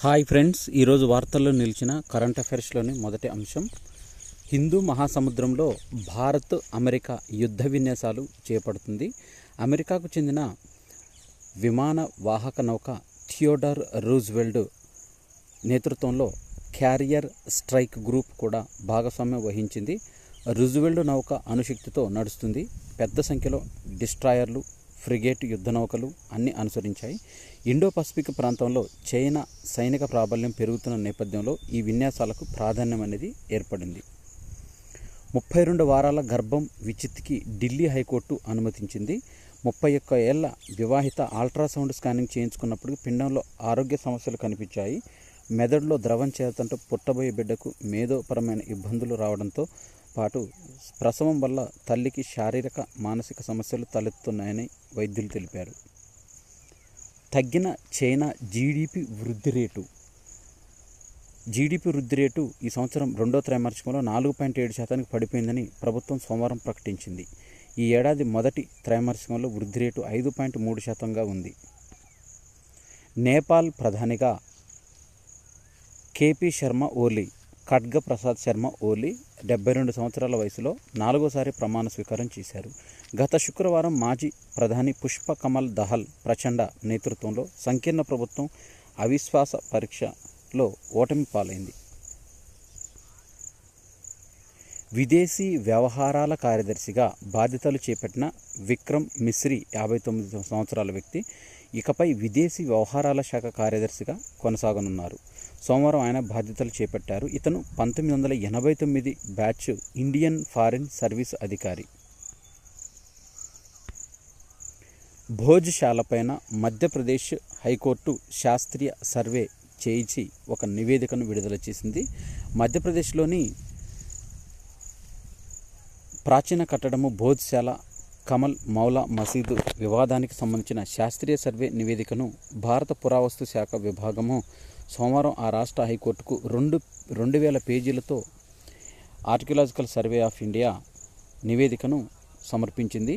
Hi friends, ఈరోజు వార్తల్లో నిలిచిన కరెంట్ అఫైర్స్లోని మొదటి అంశం, హిందూ మహాసముద్రంలో భారత్ అమెరికా యుద్ధ విన్యాసాలు చేపడుతుంది. అమెరికాకు చెందిన విమాన వాహక నౌక థియోడర్ రూజ్వెల్ట్ నేతృత్వంలో క్యారియర్ స్ట్రైక్ గ్రూప్ కూడా భాగస్వామ్యం వహించింది. రూజ్వెల్ట్ నౌక అణుశక్తితో నడుస్తుంది. పెద్ద సంఖ్యలో డిస్ట్రాయర్లు, ఫ్రిగేట్ యుద్ధ నౌకలు అన్నీ అనుసరించాయి. ఇండో పసిఫిక్ ప్రాంతంలో చైనా సైనిక ప్రాబల్యం పెరుగుతున్న నేపథ్యంలో ఈ విన్యాసాలకు ప్రాధాన్యం అనేది ఏర్పడింది. 32 వారాల గర్భం విచిత్కి ఢిల్లీ హైకోర్టు అనుమతించింది. 31 ఏళ్ల వివాహిత అల్ట్రాసౌండ్ స్కానింగ్ చేయించుకున్నప్పుడు పిండంలో ఆరోగ్య సమస్యలు కనిపించాయి. మెదడులో ద్రవం చేరడంతో పుట్టబోయే బిడ్డకు మేధోపరమైన ఇబ్బందులు రావడంతో పాటు ప్రసవం వల్ల తల్లికి శారీరక మానసిక సమస్యలు తలెత్తున్నాయని వైద్యులు తెలిపారు. తగ్గిన చైనా జీడిపి వృద్ధి రేటు ఈ సంవత్సరం రెండో త్రైమాసికంలో 4.7% పడిపోయిందని ప్రభుత్వం సోమవారం ప్రకటించింది. ఈ ఏడాది మొదటి త్రైమాసికంలో వృద్ధి రేటు 5.3%గా ఉంది. నేపాల్ ప్రధానిగా కేపీ శర్మ ఓలీ, ఖడ్గ ప్రసాద్ శర్మ ఓలీ 72 సంవత్సరాల వయసులో 4వసారి ప్రమాణ స్వీకారం చేశారు. గత శుక్రవారం మాజీ ప్రధాని పుష్ప కమల్ దహల్ ప్రచండ నేతృత్వంలో సంకీర్ణ ప్రభుత్వం అవిశ్వాస పరీక్షలో ఓటమి పాలైంది. విదేశీ వ్యవహారాల కార్యదర్శిగా బాధ్యతలు చేపట్టిన విక్రమ్ మిశ్రీ 59 సంవత్సరాల వ్యక్తి ఇకపై విదేశీ వ్యవహారాల శాఖ కార్యదర్శిగా కొనసాగనున్నారు. సోమవారం ఆయన బాధ్యతలు చేపట్టారు. ఇతను 1989 బ్యాచ్ ఇండియన్ ఫారిన్ సర్వీస్ అధికారి. భోజ్శాలపైన మధ్యప్రదేశ్ హైకోర్టు శాస్త్రీయ సర్వే చేయించి ఒక నివేదికను విడుదల చేసింది. మధ్యప్రదేశ్లోని ప్రాచీన కట్టడము భోజ్శాల కమల్ మౌలా మసీదు వివాదానికి సంబంధించిన శాస్త్రీయ సర్వే నివేదికను భారత పురావస్తు శాఖ విభాగము సోమవారం ఆ రాష్ట్ర హైకోర్టుకు 2000 పేజీలతో ఆర్కియలాజికల్ సర్వే ఆఫ్ ఇండియా నివేదికను సమర్పించింది.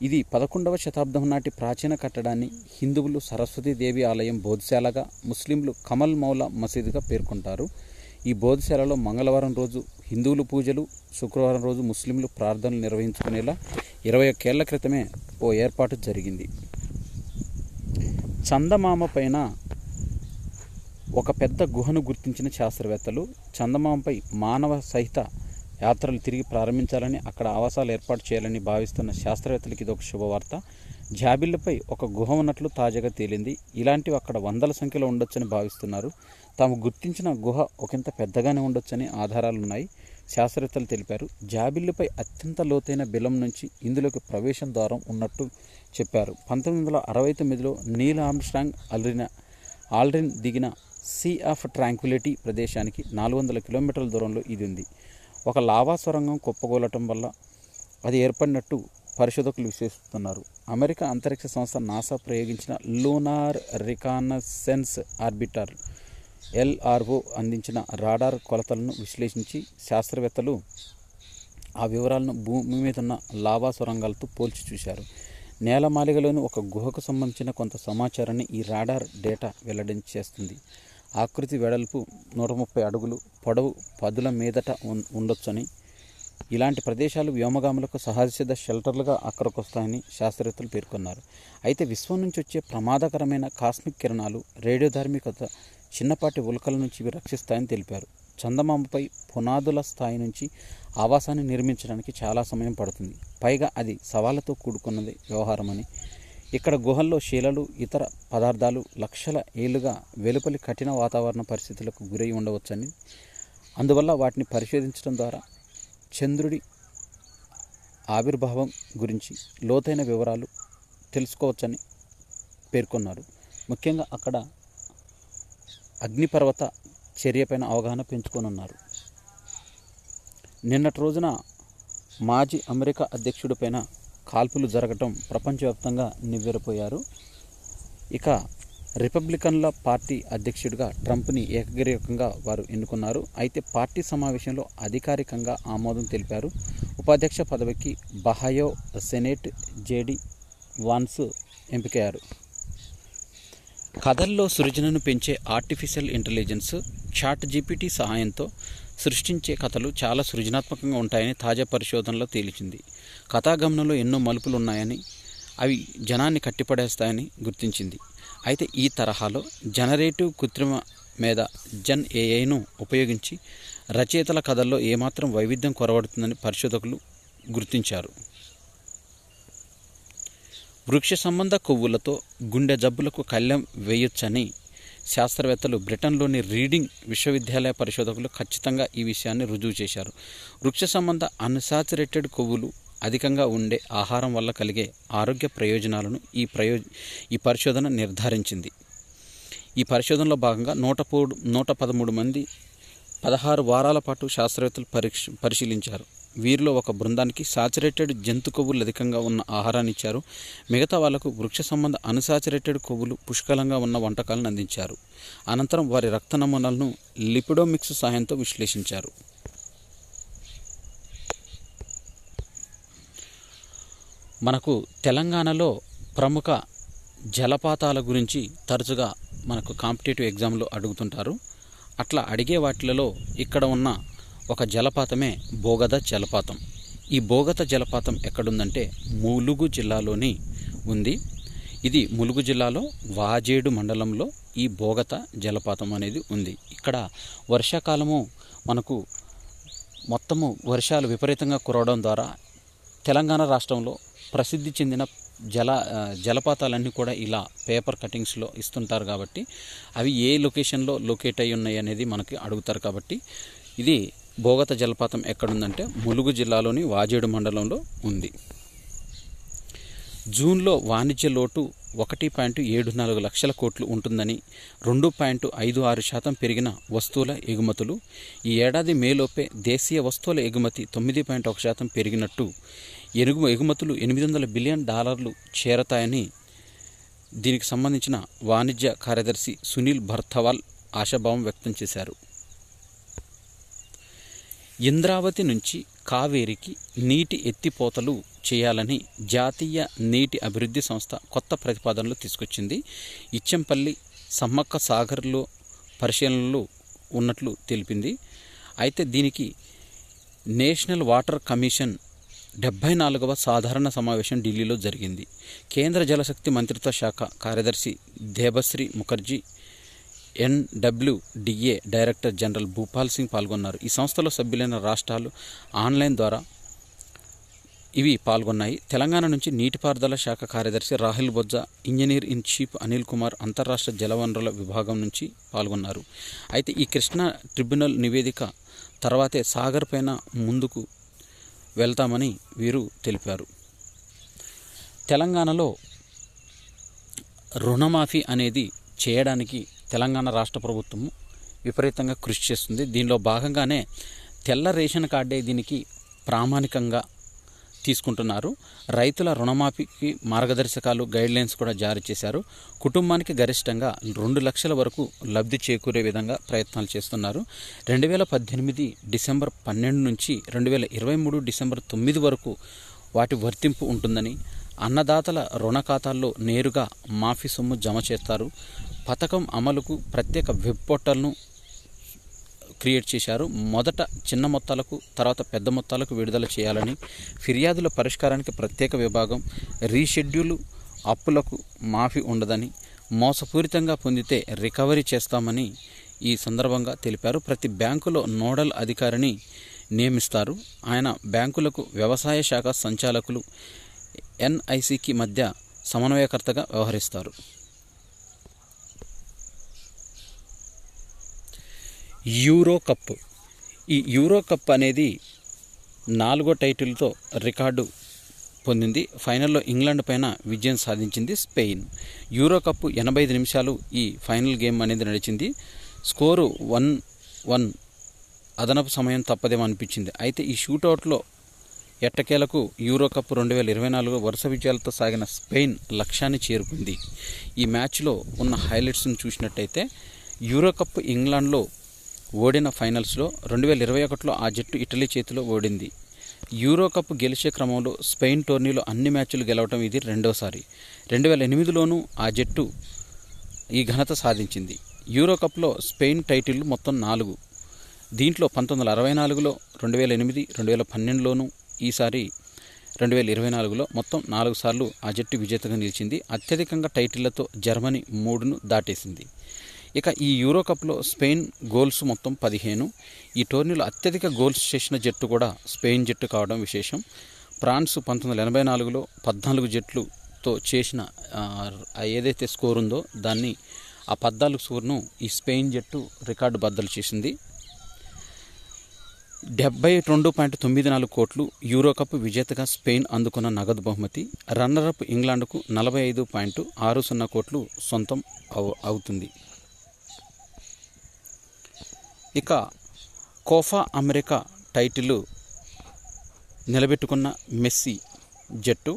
ఇది 11వ శతాబ్దం నాటి ప్రాచీన కట్టడాన్ని హిందువులు సరస్వతీదేవి ఆలయం బోధ్శాలగా, ముస్లింలు కమల్ మౌలా మసీదుగా పేర్కొంటారు. ఈ బోధ్శాలలో మంగళవారం రోజు హిందువులు పూజలు, శుక్రవారం రోజు ముస్లింలు ప్రార్థనలు నిర్వహించుకునేలా 21 ఏళ్ల క్రితమే ఓ ఏర్పాటు జరిగింది. చందమామ పైన ఒక పెద్ద గుహను గుర్తించిన శాస్త్రవేత్తలు చందమామపై మానవ సహిత యాత్రలు తిరిగి ప్రారంభించాలని, అక్కడ ఆవాసాలు ఏర్పాటు చేయాలని భావిస్తున్న శాస్త్రవేత్తలకి ఇదొక శుభవార్త. జాబిల్లిపై ఒక గుహ ఉన్నట్లు తాజాగా తేలింది. ఇలాంటివి అక్కడ వందల సంఖ్యలో ఉండొచ్చని భావిస్తున్నారు. తాము గుర్తించిన గుహ ఒకంత పెద్దగానే ఉండొచ్చని ఆధారాలున్నాయి శాస్త్రవేత్తలు తెలిపారు. జాబిల్లిపై అత్యంత లోతైన బిలం నుంచి ఇందులోకి ప్రవేశం ద్వారం ఉన్నట్టు చెప్పారు. 1969లో నీల్ ఆర్మ్స్ట్రాంగ్ ఆల్డ్రిన్ దిగిన సీ ఆఫ్ ట్రాంక్విలిటీ ప్రదేశానికి 400 కిలోమీటర్ల దూరంలో ఇది ఉంది. ఒక లావా సొరంగం కుప్పగూలటం వల్ల అది ఏర్పడినట్టు పరిశోధకులు విశ్లేషిస్తున్నారు. అమెరికా అంతరిక్ష సంస్థ నాసా ప్రయోగించిన లూనార్ రికానసెన్స్ ఆర్బిటర్ LRO అందించిన రాడార్ కొలతలను విశ్లేషించి శాస్త్రవేత్తలు ఆ వివరాలను భూమి మీద ఉన్న లావా సొరంగాలతో పోల్చి చూశారు. నేలమాళిగలోని ఒక గుహకు సంబంధించిన కొంత సమాచారాన్ని ఈ రాడార్ డేటా వెల్లడించేస్తుంది. ఆకృతి వెడల్పు 130 అడుగులు, పొడవు 10ల మీదట ఉండొచ్చని, ఇలాంటి ప్రదేశాలు వ్యోమగాములకు సహజసిద్ధ షెల్టర్లుగా అక్కడికొస్తాయని శాస్త్రవేత్తలు పేర్కొన్నారు. అయితే విశ్వం నుంచి వచ్చే ప్రమాదకరమైన కాస్మిక్ కిరణాలు, రేడియోధార్మికత చిన్నపాటి ఉల్కల నుంచి ఇవి రక్షిస్తాయని తెలిపారు. చందమామపై పునాదుల స్థాయి నుంచి ఆవాసాన్ని నిర్మించడానికి చాలా సమయం పడుతుంది. పైగా అది సవాళ్లతో కూడుకున్నది వ్యవహారమని, ఇక్కడ గుహల్లో శిలలు, ఇతర పదార్థాలు లక్షల ఏళ్లుగా వెలుపలి కఠిన వాతావరణ పరిస్థితులకు గురై ఉండవచ్చని, అందువల్ల వాటిని పరిశోధించడం ద్వారా చంద్రుడి ఆవిర్భావం గురించి లోతైన వివరాలు తెలుసుకోవచ్చని పేర్కొన్నారు. ముఖ్యంగా అక్కడ అగ్నిపర్వత చర్యపైన అవగాహన పెంచుకోనున్నారు. నిన్నటి రోజున మాజీ అమెరికా అధ్యక్షుడిపైన కాల్పులు జరగటం ప్రపంచవ్యాప్తంగా నివ్వెరపోయారు. ఇక రిపబ్లికన్ల పార్టీ అధ్యక్షుడిగా ట్రంప్ని ఏకగ్రీవంగా వారు ఎన్నుకున్నారు. అయితే పార్టీ సమావేశంలో అధికారికంగా ఆమోదం తెలిపారు. ఉపాధ్యక్ష పదవికి బహాయో సెనేట్ JD వాన్స్ ఎంపికయ్యారు. కథల్లో సృజనను పెంచే ఆర్టిఫిషియల్ ఇంటెలిజెన్స్ చాట్ జీపీటీ సహాయంతో సృష్టించే కథలు చాలా సృజనాత్మకంగా ఉంటాయని తాజా పరిశోధనలో తేలిచింది. కథాగమనంలో ఎన్నో మలుపులు ఉన్నాయని, అవి జనాన్ని కట్టిపడేస్తాయని గుర్తించింది. అయితే ఈ తరహాలో జనరేటివ్ కృత్రిమ మేధ జన్ ఏఐను ఉపయోగించి రచయితల కథల్లో ఏమాత్రం వైవిధ్యం కొరవడుతుందని పరిశోధకులు గుర్తించారు. వృక్ష సంబంధ కొవ్వులతో గుండె జబ్బులకు కళ్ళెం వేయొచ్చని శాస్త్రవేత్తలు బ్రిటన్లోని రీడింగ్ విశ్వవిద్యాలయ పరిశోధకులు ఖచ్చితంగా ఈ విషయాన్ని రుజువు చేశారు. వృక్ష సంబంధ అన్సాచురేటెడ్ కొవ్వులు అధికంగా ఉండే ఆహారం వల్ల కలిగే ఆరోగ్య ప్రయోజనాలను ఈ పరిశోధన నిర్ధారించింది. ఈ పరిశోధనలో భాగంగా 113 మంది 16 వారాల పాటు శాస్త్రవేత్తలు పరిశీలించారు. వీరిలో ఒక బృందానికి సాచురేటెడ్ జంతు కొవ్వులు అధికంగా ఉన్న ఆహారాన్ని ఇచ్చారు. మిగతా వాళ్లకు వృక్ష సంబంధ అన్సాచురేటెడ్ కొవ్వులు పుష్కలంగా ఉన్న వంటకాలను అందించారు. అనంతరం వారి రక్త నమూనాలను లిపిడోమిక్స్ సహాయంతో విశ్లేషించారు. మనకు తెలంగాణలో ప్రముఖ జలపాతాల గురించి తరచుగా మనకు కాంపిటేటివ్ ఎగ్జామ్లో అడుగుతుంటారు. అట్లా అడిగే వాటిలలో ఇక్కడ ఉన్న ఒక జలపాతమే బోగత జలపాతం. ఈ బోగత జలపాతం ఎక్కడుందంటే ములుగు జిల్లాలోని ఉంది. ఇది ములుగు జిల్లాలో వాజేడు మండలంలో ఈ బోగత జలపాతం అనేది ఉంది. ఇక్కడ వర్షాకాలము మనకు మొత్తము వర్షాలు విపరీతంగా కురవడం ద్వారా తెలంగాణ రాష్ట్రంలో ప్రసిద్ధి చెందిన జలపాతాలన్నీ కూడా ఇలా పేపర్ కటింగ్స్లో ఇస్తుంటారు. కాబట్టి అవి ఏ లొకేషన్లో లొకేట్ అయి ఉన్నాయి అనేది మనకి అడుగుతారు. కాబట్టి ఇది బోగత జలపాతం ఎక్కడుందంటే ములుగు జిల్లాలోని వాజేడు మండలంలో ఉంది. జూన్లో వాణిజ్య లోటు 1.74 లక్షల కోట్లు ఉంటుందని, 2.56% పెరిగిన వస్తువుల ఎగుమతులు. ఈ ఏడాది మేలోపే దేశీయ వస్తువుల ఎగుమతి 9.1% పెరిగినట్టు, ఎగుమతులు $800 బిలియన్ చేరతాయని దీనికి సంబంధించిన వాణిజ్య కార్యదర్శి సునీల్ భర్తవాల్ ఆశాభావం వ్యక్తం చేశారు. ఇంద్రావతి నుంచి కావేరికి నీటి ఎత్తిపోతలు చేయాలని జాతీయ నీటి అభివృద్ధి సంస్థ కొత్త ప్రతిపాదనలు తీసుకొచ్చింది. ఇచ్చంపల్లి సమ్మక్క సాగర్లో పరిశీలనలు ఉన్నట్లు తెలిపింది. అయితే దీనికి నేషనల్ వాటర్ కమిషన్ 74వ సాధారణ సమావేశం ఢిల్లీలో జరిగింది. కేంద్ర జలశక్తి మంత్రిత్వ శాఖ కార్యదర్శి Debashree Mukherjee, NWDA director general Bhupal Singh పాల్గొన్నారు. ఈ సంస్థలో సభ్యులైన రాష్ట్రాలు ఆన్లైన్ ద్వారా ఇవి పాల్గొన్నాయి. తెలంగాణ నుంచి నీటిపారుదల శాఖ కార్యదర్శి Rahul Bojja, engineer in chief Anil Kumar అంతర్రాష్ట్ర జలవనరుల విభాగం నుంచి పాల్గొన్నారు. అయితే ఈ కృష్ణా ట్రిబ్యునల్ నివేదిక తర్వాతే సాగర్ పైన ముందుకు వెళ్తామని వీరు తెలిపారు. తెలంగాణలో రుణమాఫీ అనేది చేయడానికి తెలంగాణ రాష్ట్ర ప్రభుత్వము విపరీతంగా కృషి చేస్తుంది. దీనిలో భాగంగానే తెల్ల రేషన్ కార్డే దీనికి ప్రామాణికంగా తీసుకుంటున్నారు. రైతుల రుణమాఫీకి మార్గదర్శకాలు గైడ్లైన్స్ కూడా జారీ చేశారు. కుటుంబానికి గరిష్టంగా 2 లక్షల వరకు లబ్ధి చేకూరే విధంగా ప్రయత్నాలు చేస్తున్నారు. 2018 డిసెంబర్ 12 నుంచి 2023 డిసెంబర్ 9 వరకు వాటి వర్తింపు ఉంటుందని, అన్నదాతల రుణ ఖాతాల్లో నేరుగా మాఫీ సొమ్ము జమ చేస్తారు. పథకం అమలుకు ప్రత్యేక వెబ్ పోర్టల్ను క్రియేట్ చేశారు. మొదట చిన్న మొత్తాలకు, తర్వాత పెద్ద మొత్తాలకు విడుదల చేయాలని, ఫిర్యాదుల పరిష్కారానికి ప్రత్యేక విభాగం, రీషెడ్యూల్, అప్పులకు మాఫీ ఉండదని, మోసపూరితంగా పొందితే రికవరీ చేస్తామని ఈ సందర్భంగా తెలిపారు. ప్రతి బ్యాంకులో నోడల్ అధికారిని నియమిస్తారు. ఆయన బ్యాంకులకు వ్యవసాయ శాఖ సంచాలకులు, NICకి మధ్య సమన్వయకర్తగా వ్యవహరిస్తారు. Euro cup. ఈ యూరో కప్ అనేది 4వ టైటిల్తో రికార్డు పొందింది. ఫైనల్లో ఇంగ్లాండ్ పైన విజయం సాధించింది స్పెయిన్. యూరో కప్ 85 నిమిషాలు ఈ ఫైనల్ గేమ్ అనేది నడిచింది. స్కోరు 1-1. అదనపు సమయం తప్పదేమో అనిపించింది. అయితే ఈ షూటౌట్లో ఎట్టకేలకు యూరో కప్ 2024 వరుస విజయాలతో సాగిన స్పెయిన్ లక్ష్యాన్ని చేరుకుంది. ఈ మ్యాచ్లో ఉన్న హైలైట్స్ను చూసినట్టయితే, యూరో కప్ ఇంగ్లాండ్లో ఓడిన ఫైనల్స్లో 2021లో ఆ జట్టు ఇటలీ చేతిలో ఓడింది. యూరో కప్ గెలిచే క్రమంలో స్పెయిన్ టోర్నీలో అన్ని మ్యాచ్లు గెలవడం ఇది రెండోసారి. 2008లోనూ ఆ జట్టు ఈ ఘనత సాధించింది. యూరో కప్లో స్పెయిన్ టైటిళ్లు మొత్తం 4. దీంట్లో 1964లో, 2008, 2012లోను, ఈసారి 2024లో మొత్తం 4 సార్లు ఆ జట్టు విజేతగా నిలిచింది. అత్యధికంగా టైటిళ్లతో జర్మనీ 3ను దాటేసింది. ఇక ఈ యూరో కప్లో స్పెయిన్ గోల్స్ మొత్తం 15. ఈ టోర్నీలో అత్యధిక గోల్స్ చేసిన జట్టు కూడా స్పెయిన్ జట్టు కావడం విశేషం. ఫ్రాన్స్ 1984లో 14 జట్లుతో చేసిన ఏదైతే స్కోర్ ఉందో దాన్ని ఆ 14 స్కోర్ను ఈ స్పెయిన్ జట్టు రికార్డు బద్దలు చేసింది. 72.94 కోట్లు యూరో కప్ విజేతగా స్పెయిన్ అందుకున్న నగదు బహుమతి. రన్నరప్ ఇంగ్లాండ్కు 45.60 కోట్లు సొంతం అవుతుంది. ఇక కోఫా అమెరికా టైటిల్ నిలబెట్టుకున్న మెస్సీ జట్టు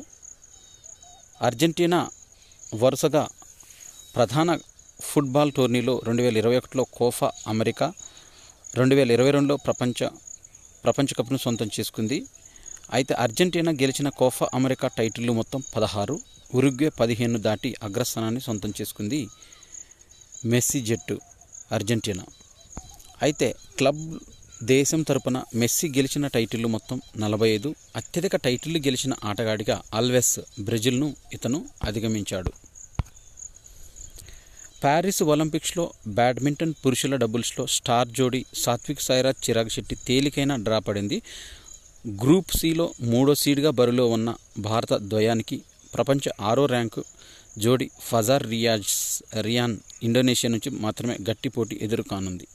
అర్జెంటీనా వరుసగా ప్రధాన ఫుట్బాల్ టోర్నీలో 2021లో కోఫా అమెరికా, 2022లో ప్రపంచ కప్ను సొంతం చేసుకుంది. అయితే అర్జెంటీనా గెలిచిన కోఫా అమెరికా టైటిళ్లు మొత్తం 16. ఉరుగ్వే 15 దాటి అగ్రస్థానాన్ని సొంతం చేసుకుంది మెస్సీ జట్టు అర్జెంటీనా. అయితే క్లబ్ దేశం తరపున మెస్సీ గెలిచిన టైటిళ్లు మొత్తం 45. అత్యధిక టైటిళ్లు గెలిచిన ఆటగాడిగా ఆల్వెస్ బ్రెజిల్ను ఇతను అధిగమించాడు. ప్యారిస్ ఒలింపిక్స్లో బ్యాడ్మింటన్ పురుషుల డబుల్స్లో స్టార్ జోడీ సాత్విక్ సాయిరాజ్ చిరాగ్ శెట్టి తేలికైన డ్రా పడింది. గ్రూప్ సిలో 3వ సీడ్గా బరిలో ఉన్న భారత ద్వయానికి ప్రపంచ 6వ ర్యాంకు జోడీ ఫజార్ రియాన్ ఇండోనేషియా నుంచి మాత్రమే గట్టి పోటీ ఎదురుకానుంది.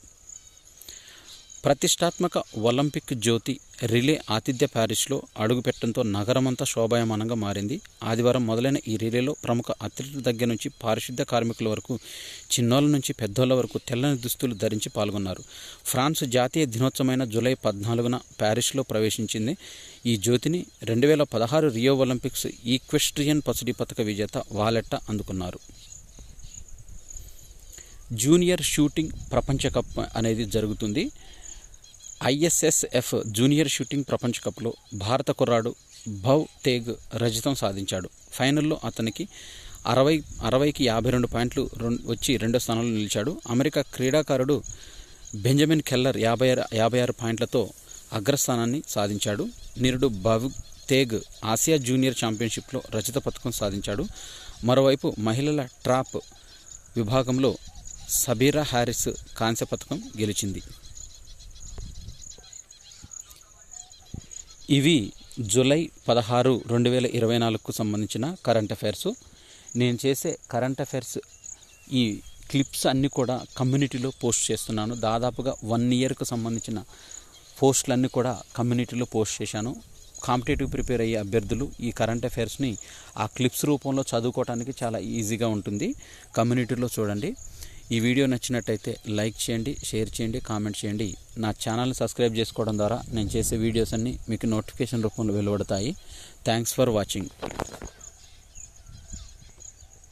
ప్రతిష్టాత్మక ఒలింపిక్ జ్యోతి రిలే ఆతిథ్య ప్యారిస్లో అడుగుపెట్టడంతో నగరమంతా శోభాయమానంగా మారింది. ఆదివారం మొదలైన ఈ రిలేలో ప్రముఖ అథ్లెట్ల దగ్గర నుంచి పారిశుద్ధ్య కార్మికుల వరకు, చిన్నోళ్ల నుంచి పెద్దోళ్ల వరకు తెల్లని దుస్తులు ధరించి పాల్గొన్నారు. ఫ్రాన్స్ జాతీయ దినోత్సవమైన జూలై 14న ప్యారిస్లో ప్రవేశించింది. ఈ జ్యోతిని 2016 రియో ఒలింపిక్స్ ఈక్వెస్ట్రియన్ పసిడి పతక విజేత వాలెట్టా అందుకున్నారు. జూనియర్ షూటింగ్ ప్రపంచ కప్ అనేది జరుగుతుంది. ISSF జూనియర్ షూటింగ్ ప్రపంచ కప్లో భారత కుర్రాడు భవ్ తేగ్ రజతం సాధించాడు. ఫైనల్లో అతనికి 60కి 52 పాయింట్లు వచ్చి 2వ స్థానంలో నిలిచాడు. అమెరికా క్రీడాకారుడు బెంజమిన్ కెల్లర్ 56 పాయింట్లతో అగ్రస్థానాన్ని సాధించాడు. నిరుడు భవ్ తేగ్ ఆసియా జూనియర్ ఛాంపియన్షిప్లో రజత పతకం సాధించాడు. మరోవైపు మహిళల ట్రాప్ విభాగంలో సబీరా హ్యారిస్ కాంస్య పతకం గెలిచింది. ఇవి జూలై 16, 2024కు సంబంధించిన కరెంట్ అఫైర్స్. నేను చేసే కరెంట్ అఫైర్స్ ఈ క్లిప్స్ అన్నీ కూడా కమ్యూనిటీలో పోస్ట్ చేస్తున్నాను. దాదాపుగా 1 ఇయర్కు సంబంధించిన పోస్టులన్నీ కూడా కమ్యూనిటీలో పోస్ట్ చేశాను. కాంపిటేటివ్ ప్రిపేర్ అయ్యే అభ్యర్థులు ఈ కరెంట్ అఫైర్స్ని ఆ క్లిప్స్ రూపంలో చదువుకోవడానికి చాలా ఈజీగా ఉంటుంది. కమ్యూనిటీలో చూడండి. ఈ వీడియో నచ్చినట్టయితే లైక్ చేయండి, షేర్ చేయండి, కామెంట్ చేయండి. నా ఛానల్ని సబ్స్క్రైబ్ చేసుకోవడం ద్వారా నేను చేసే వీడియోస్ అన్నీ మీకు నోటిఫికేషన్ రూపంలో వెలువడతాయి. Thanks for watching.